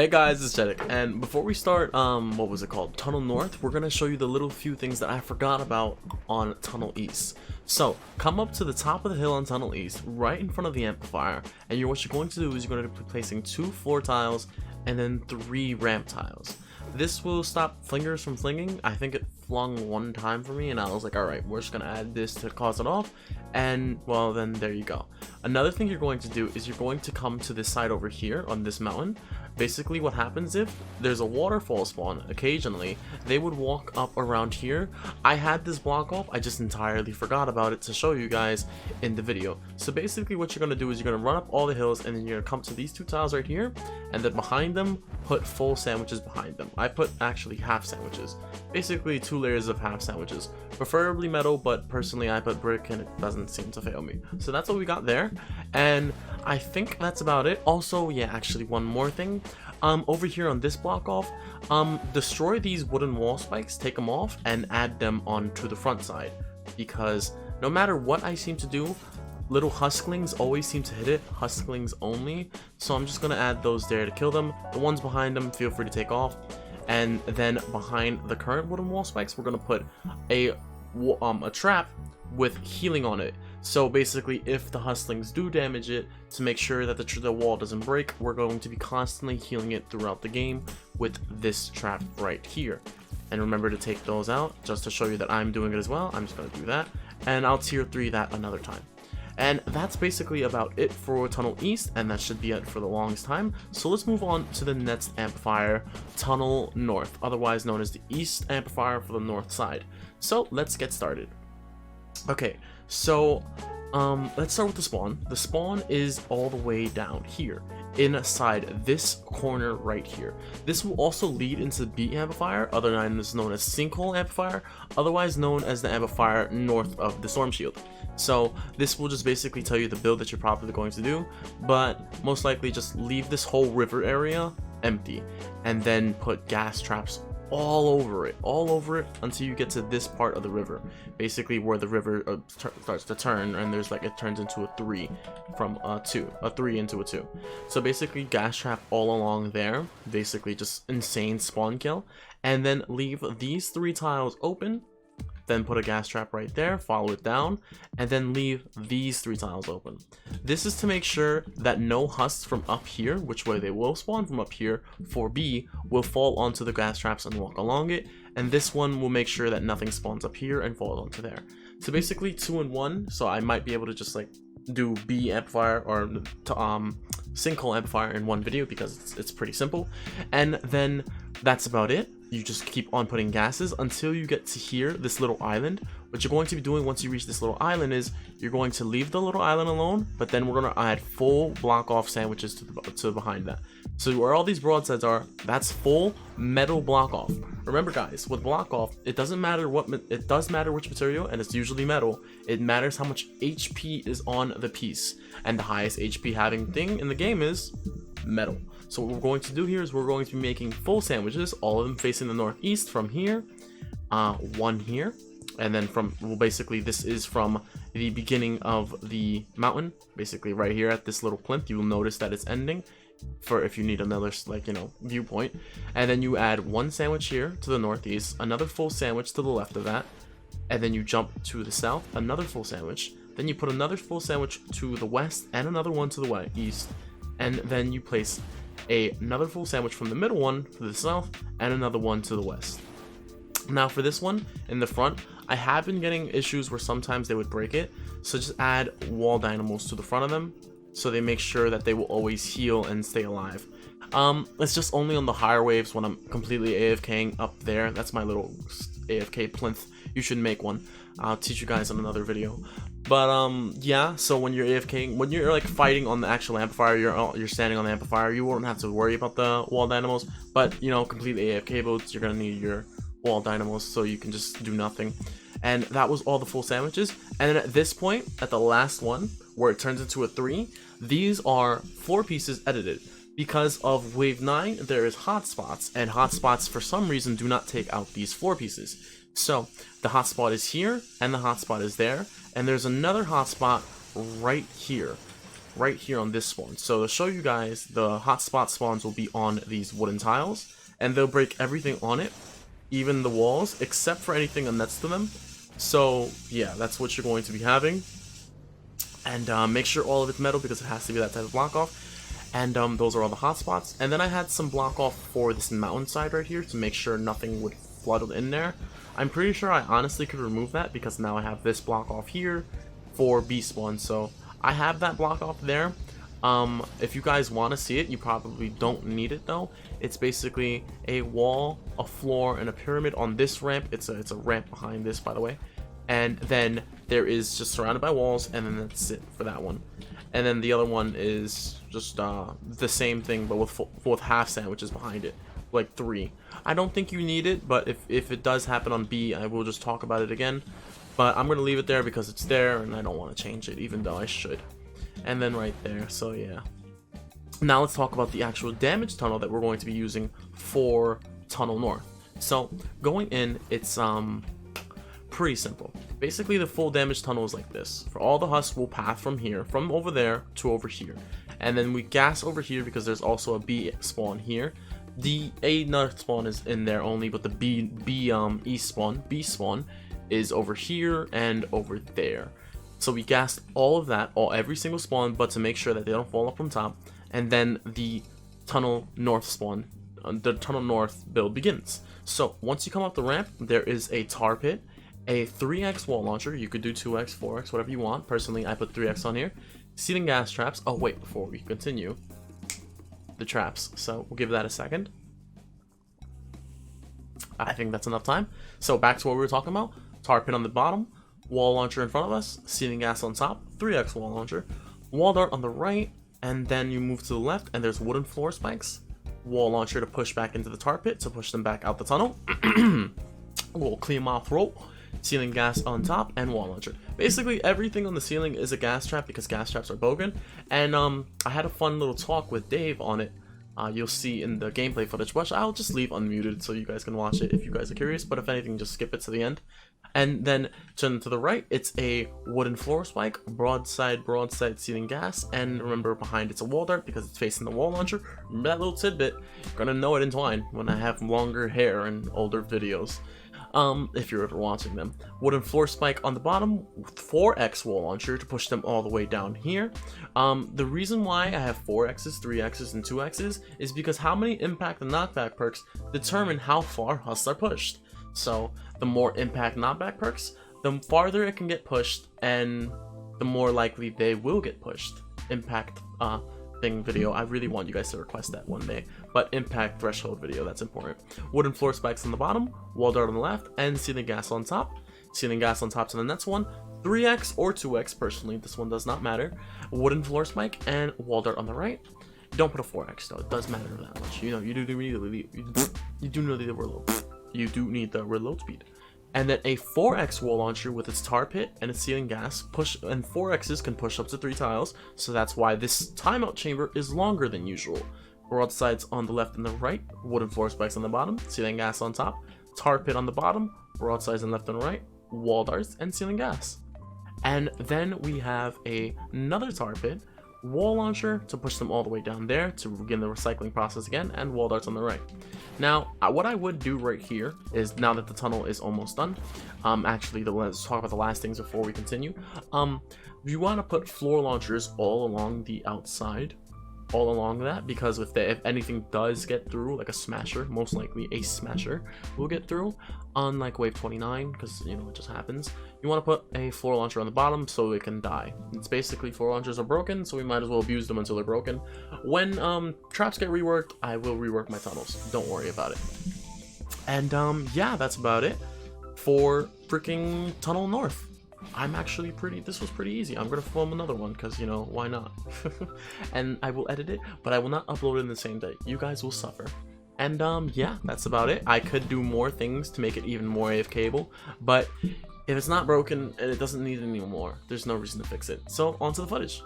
Hey guys, it's Chedic, and before we start, what was it called? Tunnel North, we're gonna show you the little few things that I forgot about on Tunnel East. So, come up to the top of the hill on Tunnel East, right in front of the amplifier, and what you're going to do is you're going to be placing 2 floor tiles and then 3 ramp tiles. This will stop flingers from flinging. I think it flung one time for me, and I was like, alright, we're just gonna add this to cause it off, and well, then there you go. Another thing you're going to do is you're going to come to this side over here on this mountain. Basically what happens if there's a waterfall spawn, occasionally they would walk up around here. I had this block off, I just entirely forgot about it to show you guys in the video. So basically what you're going to do is you're going to run up all the hills, and then you're going to come to these 2 tiles right here, and then behind them put full sandwiches behind them. I put actually half sandwiches, basically 2 layers of half sandwiches, preferably metal, but personally I put brick and it doesn't seem to fail me. So that's what we got there, and I think that's about it. Also, yeah, actually one more thing. Over here on this block off, destroy these wooden wall spikes, take them off, and add them onto the front side, because no matter what I seem to do, little husklings always seem to hit it, husklings only, so I'm just gonna add those there to kill them. The ones behind them, feel free to take off, and then behind the current wooden wall spikes, we're gonna put a trap with healing on it. So basically, if the hustlings do damage it, to make sure that the wall doesn't break, we're going to be constantly healing it throughout the game with this trap right here. And remember to take those out, just to show you that I'm doing it as well. I'm just going to do that, and I'll tier 3 that another time. And that's basically about it for Tunnel East, and that should be it for the longest time. So let's move on to the next amplifier, Tunnel North, otherwise known as the East Amplifier for the north side. So let's get started. Okay, so let's start with the spawn. The spawn is all the way down here inside this corner right here. This will also lead into the B amplifier, otherwise known as Sinkhole Amplifier, otherwise known as the amplifier north of the Storm Shield. So this will just basically tell you the build that you're probably going to do, but most likely just leave this whole river area empty, and then put gas traps all over it until you get to this part of the river, basically where the river starts to turn, and there's like, it turns into a 3 from a 3 into a 2. So basically gas trap all along there, basically just insane spawn kill, and then leave these 3 tiles open, then put a gas trap right there, follow it down, and then leave these 3 tiles open. This is to make sure that no husks from up here, which way they will spawn from up here for B, will fall onto the gas traps and walk along it, and this one will make sure that nothing spawns up here and falls onto there. So basically 2 in 1, so I might be able to just like do B amplifier or Sinkhole Amplifier in one video, because it's pretty simple. And then that's about it. You just keep on putting gases until you get to here, this little island. What you're going to be doing once you reach this little island is you're going to leave the little island alone, but then we're going to add full block off sandwiches to behind that. So where all these broadsides are, that's full metal block off. Remember guys, with block off, it doesn't matter it does matter which material, and it's usually metal. It matters how much HP is on the piece, and the highest HP having thing in the game is metal. So what we're going to do here is we're going to be making full sandwiches, all of them facing the northeast from here, 1 here, and then from, well, basically this is from the beginning of the mountain, basically right here at this little plinth. You will notice that it's ending, for if you need another, like, you know, viewpoint. And then you add 1 sandwich here to the northeast, another full sandwich to the left of that, and then you jump to the south, another full sandwich, then you put another full sandwich to the west and another one to the east, and then you place another full sandwich from the middle one to the south and another one to the west. Now for this one in the front, I have been getting issues where sometimes they would break it, so just add wall dynamos to the front of them so they make sure that they will always heal and stay alive. It's just only on the higher waves when I'm completely AFKing up there. That's my little AFK plinth. You should make one. I'll teach you guys in another video. But yeah, so when you're AFKing, when you're like fighting on the actual amplifier, you're standing on the amplifier, you won't have to worry about the wall dynamos. But you know, completely AFK boats, you're gonna need your wall dynamos, so you can just do nothing. And that was all the full sandwiches. And then at this point, at the last one, where it turns into a 3, these are 4 pieces edited. Because of wave 9, there is hotspots, and hotspots for some reason do not take out these 4 pieces. So the hotspot is here, and the hotspot is there, and there's another hotspot right here. right here on this spawn. So to show you guys, the hotspot spawns will be on these wooden tiles, and they'll break everything on it, even the walls, except for anything next to them. So yeah, that's what you're going to be having. And make sure all of it's metal because it has to be that type of block off. And those are all the hotspots. And then I had some block off for this mountainside right here to make sure nothing would flood in there. I'm pretty sure I honestly could remove that because now I have this block off here for B spawn. So I have that block off there. If you guys want to see it, you probably don't need it though. It's basically a wall, a floor, and a pyramid on this ramp. It's a ramp behind this, by the way. And then there is just surrounded by walls, and then that's it for that one. And then the other one is just the same thing, but with half sandwiches behind it, like 3. I don't think you need it, but if it does happen on B, I will just talk about it again. But I'm gonna leave it there because it's there, and I don't want to change it, even though I should. And then right there, so yeah. Now let's talk about the actual damage tunnel that we're going to be using for Tunnel North. So going in, it's pretty simple. Basically, the full damage tunnel is like this. For all the husks, we'll path from here, from over there to over here. And then we gas over here because there's also a B spawn here. The A nut spawn is in there only, but the B spawn is over here and over there. So we gassed all of that, every single spawn, but to make sure that they don't fall up from top. And then the Tunnel North spawn, the Tunnel North build begins. So once you come up the ramp, there is a tar pit, a 3x wall launcher. You could do 2x, 4x, whatever you want. Personally, I put 3x on here. Ceiling gas traps. Oh wait, before we continue, the traps. So we'll give that a second. I think that's enough time. So back to what we were talking about. Tar pit on the bottom, wall launcher in front of us, ceiling gas on top, 3x wall launcher, wall dart on the right, and then you move to the left and there's wooden floor spikes, wall launcher to push back into the tar pit to push them back out the tunnel. We'll clean off roll, ceiling gas on top, and wall launcher. Basically everything on the ceiling is a gas trap because gas traps are broken. And I had a fun little talk with Dave on it. You'll see in the gameplay footage, which I'll just leave unmuted so you guys can watch it if you guys are curious, but if anything, just skip it to the end. And then turn to the right, it's a wooden floor spike, broadside ceiling gas, and remember behind it's a wall dart because it's facing the wall launcher. Remember that little tidbit? You're gonna know it in Twine when I have longer hair and older videos. If you're ever watching them. Wooden floor spike on the bottom, 4x wall launcher to push them all the way down here. The reason why I have 4x's, 3x's, and 2x's is because how many impact and knockback perks determine how far husks are pushed. So the more impact knockback perks, the farther it can get pushed, and the more likely they will get pushed. Impact thing video, I really want you guys to request that one day, but impact threshold video, that's important. Wooden floor spikes on the bottom, wall dart on the left, and ceiling gas on top. Ceiling gas on top to the next one, 3x or 2x, personally this one does not matter. Wooden floor spike and wall dart on the right. Don't put a 4x though, it does matter that much. You know, you do need the reload speed. And then a 4x wall launcher with its tar pit and its ceiling gas, and 4x's can push up to 3 tiles, so that's why this timeout chamber is longer than usual. Broadsides on the left and the right, wooden floor spikes on the bottom, ceiling gas on top, tar pit on the bottom, broadsides on left and right, wall darts, and ceiling gas. And then we have another tar pit, wall launcher to push them all the way down there to begin the recycling process again, and wall darts on the right. Now what I would do right here is, now that the tunnel is almost done, actually let's talk about the last things before we continue. You want to put floor launchers all along the outside, all along that, because if anything does get through, like a smasher, most likely a smasher will get through, unlike wave 29, because you know it just happens. You want to put a floor launcher on the bottom so it can die. It's basically floor launchers are broken, so we might as well abuse them until they're broken. When traps get reworked, I will rework my tunnels, don't worry about it. And yeah, that's about it for freaking Tunnel North. This was pretty easy. I'm gonna film another one because, you know, why not? And I will edit it, but I will not upload it in the same day. You guys will suffer. And yeah, that's about it. I could do more things to make it even more AFKable, but if it's not broken and it doesn't need any more, there's no reason to fix it. So on to the footage.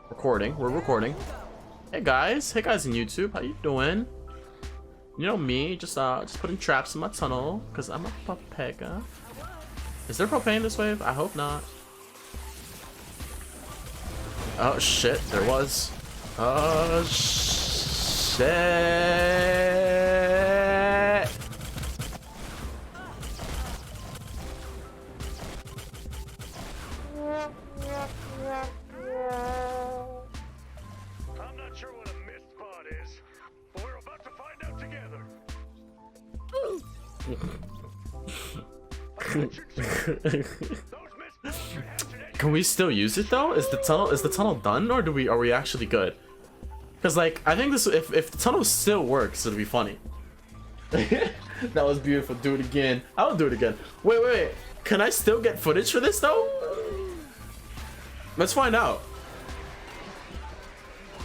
We're recording. Hey guys in YouTube, how you doing? You know me, just putting traps in my tunnel because I'm a papega. Is there propane this wave? I hope not. Oh shit, there was. Oh shit. I'm not sure what a mist spot is, but we're about to find out together. Can we still use it though? Is the tunnel done, or are we actually good? Because like I think this, if the tunnel still works, it'll be funny. That was beautiful. Do it again. I'll do it again. Wait. Can I still get footage for this though? Let's find out.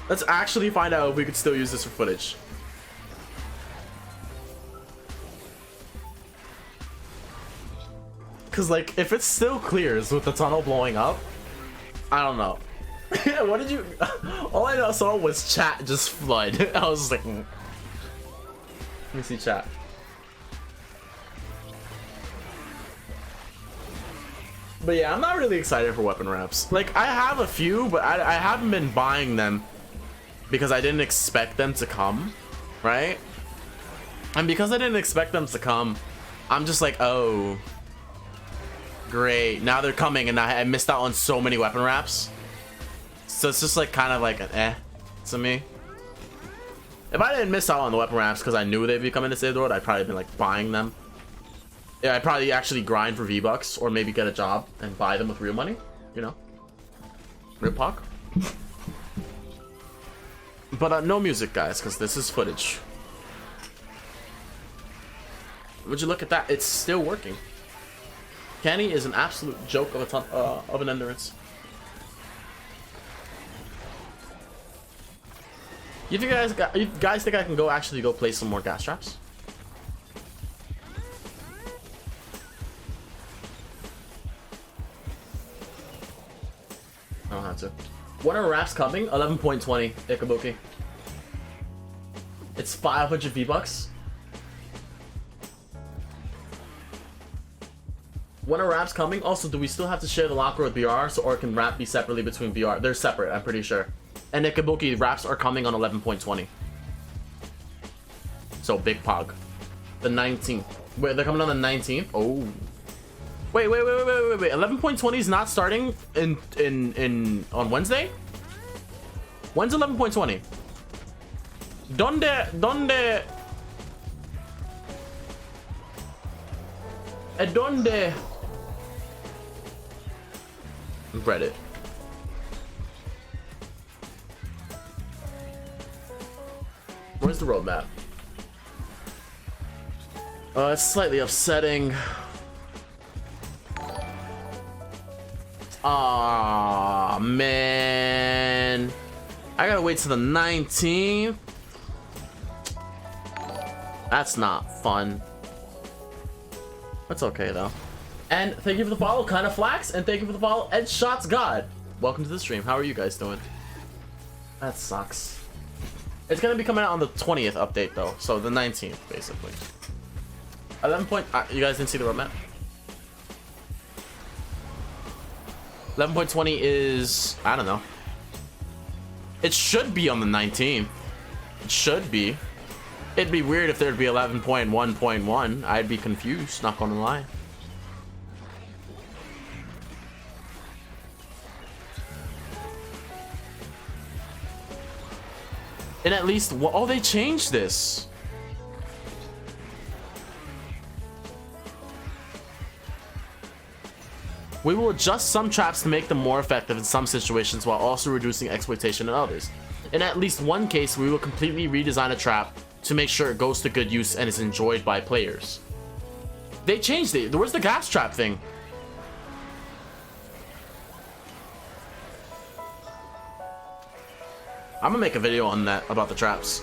Let's actually find out if we could still use this for footage. Cause like if it still clears with the tunnel blowing up, I don't know. What did you? All I saw was chat just flood. I was like, Let me see chat. But yeah, I'm not really excited for weapon wraps. Like I have a few, but I haven't been buying them because I didn't expect them to come, right? And because I didn't expect them to come, I'm just like, oh, great. Now they're coming, and I missed out on so many weapon wraps. So it's just like kind of like an eh to me. If I didn't miss out on the weapon wraps because I knew they'd be coming to save the world, I'd probably been like buying them. Yeah, I'd probably actually grind for V-Bucks or maybe get a job and buy them with real money, you know? Real talk. But no music, guys, because this is footage. Would you look at that? It's still working. Canny is an absolute joke of an endurance. You guys think I can actually go play some more gas traps? I don't have to. When are wraps coming? 11.20 Ikabuki. It's 500 V-Bucks. When are wraps coming? Also, do we still have to share the locker with BR, or can wrap be separately between BR? They're separate, I'm pretty sure. And Ikabuki wraps are coming on 11.20. So big pog. The 19th. Wait, they're coming on the 19th? Oh. Wait. 11.20 is not starting on Wednesday? When's 11.20? Donde? Donde? Reddit. Where's the roadmap? It's slightly upsetting. Aw, man. I gotta wait till the 19th. That's not fun. That's okay though. And thank you for the follow, Kinda Flax, and thank you for the follow, Ed Shots God. Welcome to the stream. How are you guys doing? That sucks. It's gonna be coming out on the 20th update though, so the 19th basically. 11 point. You guys didn't see the roadmap. 11.20 is, I don't know. It should be on the 19th. It should be. It'd be weird if there'd be 11.1.1. I'd be confused, not gonna lie. And at least, oh, they changed this. We will adjust some traps to make them more effective in some situations while also reducing exploitation in others. In at least one case, we will completely redesign a trap to make sure it goes to good use and is enjoyed by players. They changed it. Where's the gas trap thing? I'm gonna make a video on that, about the traps.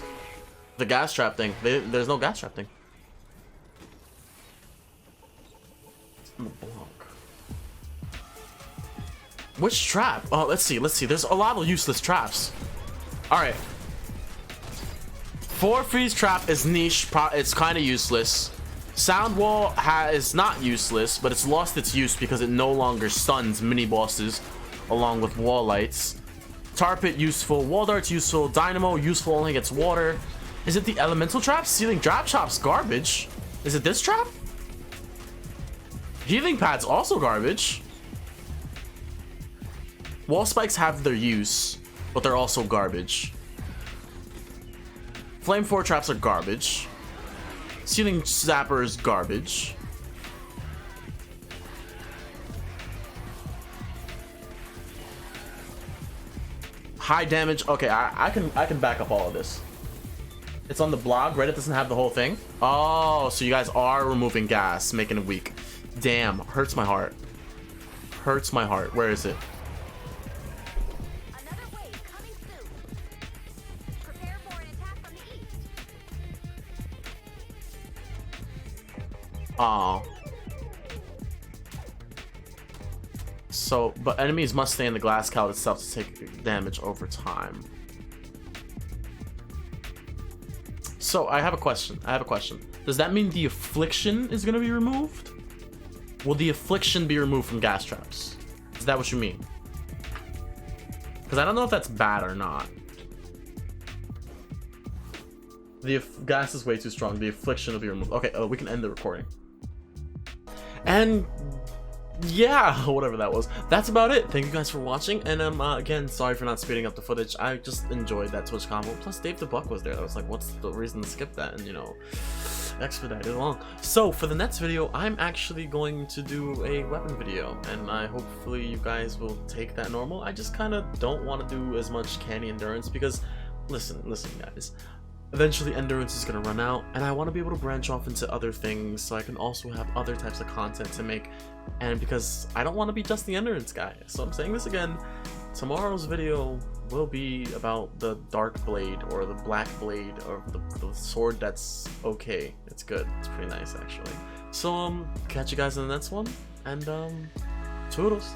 The gas trap thing. There's no gas trap thing. Which trap? Oh, let's see. There's a lot of useless traps. Alright. 4 freeze trap is niche. It's kind of useless. Sound wall is not useless, but it's lost its use because it no longer stuns mini bosses along with wall lights. Tar Pit, useful. Wall Dart's useful. Dynamo, useful, only gets water. Is it the Elemental Trap? Sealing Drop Chop's garbage. Is it this trap? Healing Pad's also garbage. Wall Spikes have their use, but they're also garbage. Flame 4 traps are garbage. Sealing Zapper is garbage. High damage. Okay, I can back up all of this. It's on the blog. Reddit doesn't have the whole thing. Oh, so you guys are removing gas, making it weak. Damn, hurts my heart. Hurts my heart. Where is it? Another wave coming soon. Prepare for an attack from the east. Oh. So, but enemies must stay in the glass cloud itself to take damage over time. So, I have a question. Does that mean the affliction is going to be removed? Will the affliction be removed from gas traps? Is that what you mean? Because I don't know if that's bad or not. The gas is way too strong. The affliction will be removed. Okay, we can end the recording. And yeah, whatever that was. That's about it. Thank you guys for watching. And again, sorry for not speeding up the footage. I just enjoyed that Twitch combo. Plus, Dave the Buck was there. I was like, what's the reason to skip that? And you know, expedite it along. So for the next video, I'm actually going to do a weapon video, and hopefully you guys will take that normal. I just kind of don't want to do as much Canny endurance because, listen guys. Eventually endurance is going to run out, and I want to be able to branch off into other things so I can also have other types of content to make, and because I don't want to be just the endurance guy. So I'm saying this again, tomorrow's video will be about the dark blade or the black blade or the sword that's okay. It's good. It's pretty nice actually. So catch you guys in the next one, and toodles.